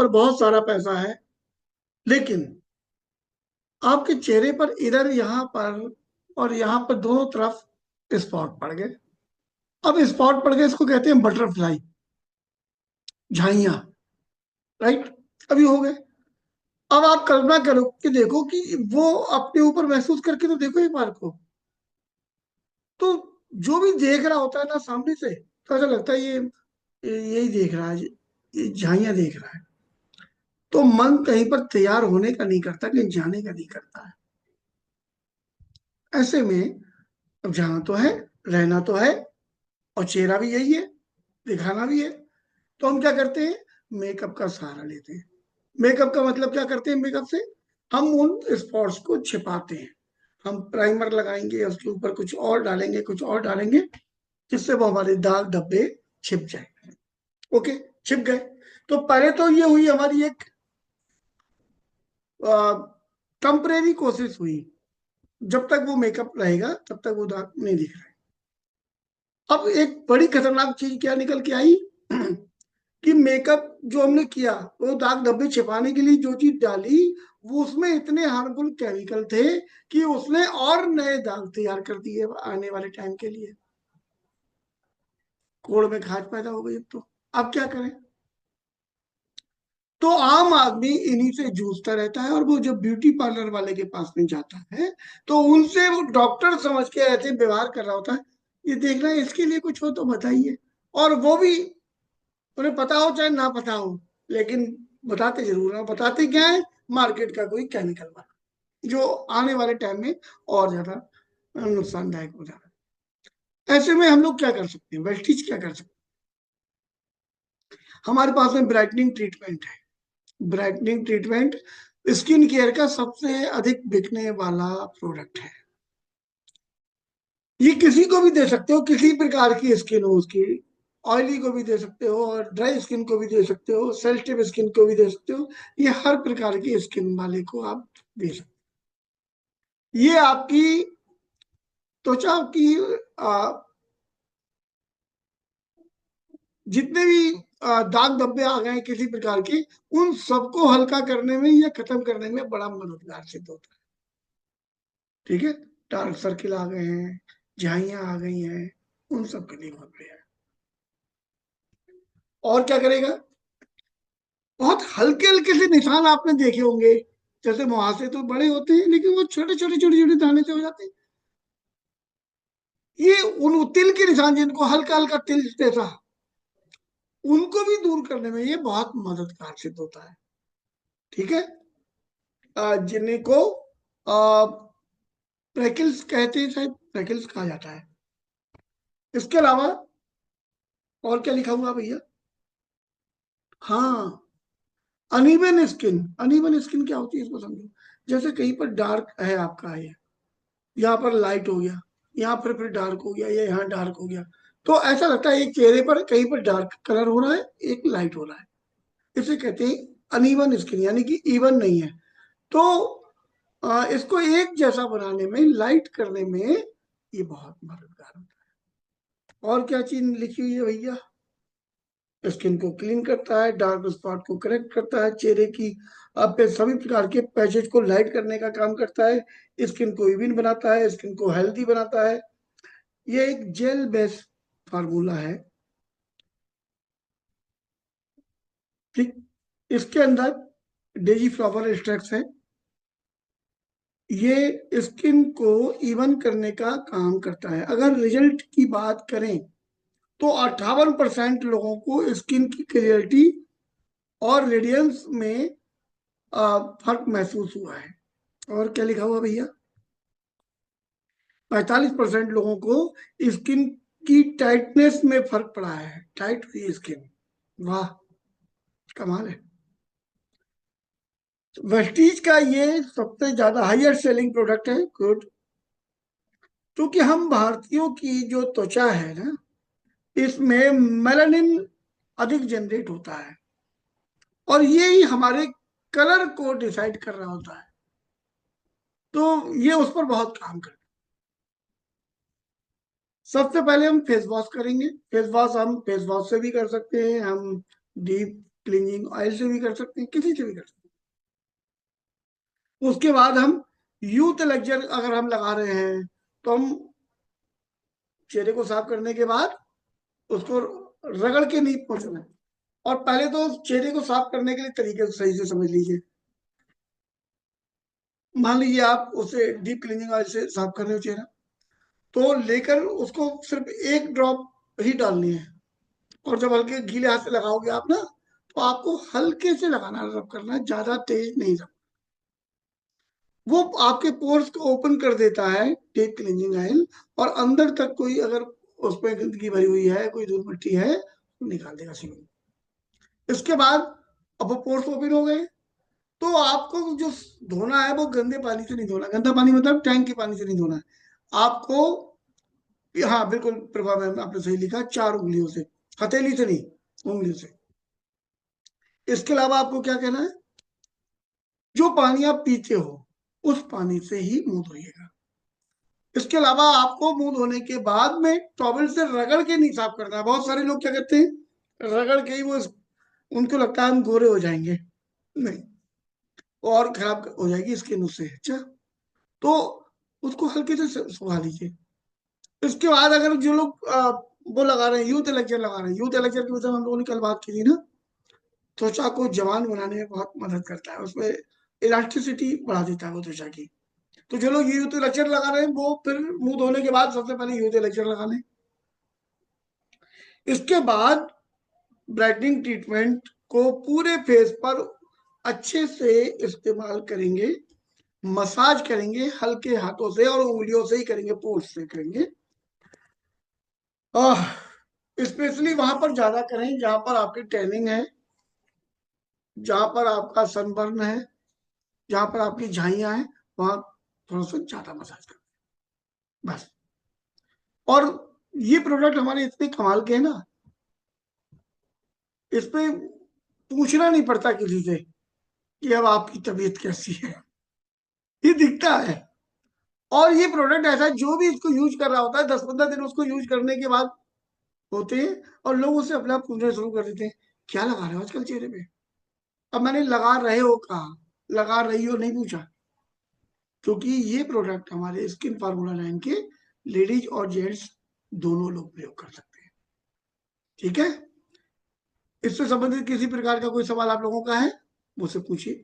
पर बहुत सारा पैसा है, लेकिन आपके चेहरे पर इधर, यहाँ पर और यहाँ पर दोनों तरफ स्पॉट पड़ गए। अब स्पॉट पड़ गए, इसको कहते हैं बटरफ्लाई, झाइयां, राइट। अभी हो गए। अब आप कल्पना करो कि देखो कि वो अपने ऊपर महसूस करके तो देखो एक बार को, तो जो भी देख रहा होता है ना सामने से, तो ऐसा लगता है यही देख रहा है, ये झाइयां देख रहा है। तो मन कहीं पर तैयार होने का नहीं करता, कहीं जाने का नहीं करता है। ऐसे में अब जाना तो है, रहना तो है, और चेहरा भी यही है, दिखाना भी है। तो हम क्या करते हैं, मेकअप का सहारा लेते हैं। मेकअप का मतलब क्या करते हैं, मेकअप से हम उन स्पॉट्स को छिपाते हैं। हम प्राइमर लगाएंगे, उसके ऊपर कुछ और डालेंगे, कुछ और डालेंगे, जिससे वो हमारे दाग धब्बे छिप जाए। ओके, छिप गए। तो पहले तो ये हुई हमारी एक टेम्परेरी कोशिश हुई, जब तक वो मेकअप रहेगा तब तक वो दाग नहीं दिख रहा है। अब एक बड़ी खतरनाक चीज क्या निकल के आई कि मेकअप जो हमने किया, वो दाग धब्बे छिपाने के लिए जो चीज डाली, वो उसमें इतने हार्मफुल केमिकल थे कि उसने और नए दाग तैयार कर दिए आने वाले टाइम के लिए। कोड़ में खाज पैदा हो गई। तो अब क्या करें। तो आम आदमी इन्हीं से जूझता रहता है, और वो जब ब्यूटी पार्लर वाले के पास में जाता है, तो उनसे वो डॉक्टर समझ के ऐसे व्यवहार कर रहा होता है, ये देखना है, इसके लिए कुछ हो तो बताइए। और वो भी, उन्हें पता हो चाहे ना पता हो, लेकिन बताते जरूर हैं। बताते क्या है, मार्केट का कोई केमिकल वाला, जो आने वाले टाइम में और ज्यादा नुकसानदायक हो जाता है। ऐसे में हम लोग क्या कर सकते हैं, वेस्टीज क्या कर सकते हैं। हमारे पास में ब्राइटनिंग ट्रीटमेंट है। ब्राइटनिंग ट्रीटमेंट स्किन केयर का सबसे अधिक बिकने वाला प्रोडक्ट है। ये किसी को भी दे सकते हो, किसी प्रकार की स्किन हो उसकी। ऑयली को भी दे सकते हो, और ड्राई स्किन को भी दे सकते हो, सेंसिटिव स्किन को भी दे सकते हो। ये हर प्रकार की स्किन वाले को आप दे सकते हो। ये आपकी त्वचा की आ, जितने भी दाग धब्बे आ गए किसी प्रकार के, उन सबको हल्का करने में या खत्म करने में बड़ा मददगार सिद्ध होता है। ठीक है। डार्क सर्किल आ गए हैं, झाइयां आ गई हैं, उन सब के लिए बहुत बढ़िया है। और क्या करेगा, बहुत हल्के हल्के से निशान आपने देखे होंगे। जैसे मुहासे तो बड़े होते हैं, लेकिन वो छोटे छोटे छोटे छोटे दाने से हो जाते हैं। ये उन तिल के निशान, जिनको हल्का हल्का तिल जैसा, उनको भी दूर करने में ये बहुत मददगार सिद्ध होता है। ठीक है। जिनको फ्रैकल्स कहते हैं, शायद फ्रैकल्स कहा जाता है। इसके अलावा और क्या लिखा हुआ भैया, हाँ, अनइवन स्किन। अनइवन स्किन क्या होती है, इसको समझो। जैसे कहीं पर डार्क है आपका है, यहाँ पर लाइट हो गया, यहाँ पर फिर डार्क हो गया, या यहाँ डार्क हो गया, तो ऐसा लगता है एक चेहरे पर कहीं पर डार्क कलर हो रहा है, एक लाइट हो रहा है। इसे कहते हैं अनइवन स्किन, यानी कि इवन नहीं है। तो इसको एक जैसा बनाने में, लाइट करने में ये बहुत मददगार होता है। और क्या चीज लिखी हुई है भैया, स्किन को क्लीन करता है, डार्क स्पॉट को करेक्ट करता है, चेहरे की पे सभी प्रकार के पैचेज को लाइट करने का काम करता है, स्किन को इवन बनाता है, स्किन को हेल्दी बनाता है। ये एक जेल बेस्ड फार्मूला है। ठीक। इसके अंदर डेजी फ्लावर एक्सट्रैक्ट है। ये स्किन को इवन करने का काम करता है। अगर रिजल्ट की बात करें, तो 58% लोगों को स्किन की क्लियरिटी और रेडियंस में फर्क महसूस हुआ है। और क्या लिखा हुआ भैया, 45% लोगों को स्किन की टाइटनेस में फर्क पड़ा है, टाइट हुई स्किन। वाह, कमाल है। वेस्टीज का ये सबसे ज्यादा हाईएस्ट सेलिंग प्रोडक्ट है। गुड। क्योंकि हम भारतीयों की जो त्वचा है ना, इसमें मेलानिन अधिक जनरेट होता है, और ये ही हमारे कलर को डिसाइड कर रहा होता है। तो ये उस पर बहुत काम करता है। सबसे पहले हम फेस वॉश करेंगे। फेस वॉश हम फेस वॉश से भी कर सकते हैं, हम डीप क्लींजिंग ऑयल से भी कर सकते हैं, किसी से भी कर सकते हैं। उसके बाद हम यूथ लेक्चर अगर हम लगा रहे हैं तो हम चेहरे को साफ करने के बाद उसको रगड़ के नहीं पोंछना है। और पहले तो चेहरे को साफ करने के लिए तरीके सही से समझ लीजिए। मान लीजिए आप उसे डीप क्लीनिंग ऑयल से साफ कर रहे हो चेहरा, तो लेकर उसको सिर्फ एक ड्रॉप ही डालनी है। और जब हल्के गीले हाथ से लगाओगे आप ना, तो आपको हल्के से लगाना, रब करना है, ज्यादा तेज नहीं रब। वो आपके पोर्स को ओपन कर देता है डीप क्लींजिंग ऑयल, और अंदर तक कोई अगर उसमें गंदगी भरी हुई है, कोई धूल मिट्टी है, तो निकाल देगा सीधे। इसके बाद अब वो पोर्स ओपन हो गए, तो आपको जो धोना है वो गंदे पानी से नहीं धोना। गंदा पानी मतलब टैंक के पानी से नहीं धोना है आपको। हाँ बिल्कुल प्रभा मैम, आपने सही लिखा, 4 उंगलियों से, हथेली से नहीं, उंगलियों से। इसके अलावा आपको क्या कहना है, जो पानी आप पीते हो उस पानी से ही मुंह धोइएगा। इसके अलावा आपको मुंह धोने के बाद में टॉवल से रगड़ के नहीं साफ करना है। बहुत सारे लोग क्या करते हैं, रगड़ के ही वो, उनको लगता है हम गोरे हो जाएंगे। नहीं, और खराब हो जाएगी स्किन उससे। अच्छा, तो उसको हल्के से सुखा लीजिए। इसके बाद अगर जो लोग वो लगा रहे हैं, यूथ एलेक्सर लगा रहे हैं, यूथ एलेक्सर की वजह हम लोगों ने कल बात की थी ना, त्वचा को जवान बनाने में बहुत मदद करता है, उसमें इलास्टिसिटी बढ़ा देता है वो त्वचा की। तो जो लोग यूथ एलेक्सर लगा रहे हैं वो फिर मुंह धोने के बाद सबसे पहले यूथ एलेक्सर लगा लें। इसके बाद ब्राइटनिंग ट्रीटमेंट को पूरे फेस पर अच्छे से इस्तेमाल करेंगे, मसाज करेंगे हल्के हाथों से और उंगलियों से ही करेंगे, पोर्स से करेंगे। स्पेशली वहां पर ज्यादा करें जहां पर आपकी टैनिंग है, जहां पर आपका सनबर्न है, जहां पर आपकी झाइयां हैं, वहां थोड़ा सा ज्यादा मसाज करें बस। और ये प्रोडक्ट हमारे इतने कमाल के हैं ना, इस पे पूछना नहीं पड़ता किसी से कि अब आपकी तबीयत कैसी है, ये दिखता है। और ये प्रोडक्ट ऐसा है, जो भी इसको यूज कर रहा होता है 10-15 दिन उसको यूज करने के बाद होते हैं, और लोग उससे अपने आप पूछना शुरू कर देते हैं, क्या लगा रहे हो आजकल चेहरे पे। अब मैंने लगा रहे हो कहा, लगा रही हो नहीं पूछा, क्योंकि ये प्रोडक्ट हमारे स्किन फार्मूला लाइन के लेडीज और जेंट्स दोनों लोग प्रयोग कर सकते हैं। ठीक है, इससे संबंधित किसी प्रकार का कोई सवाल आप लोगों का है, मुझसे पूछिए।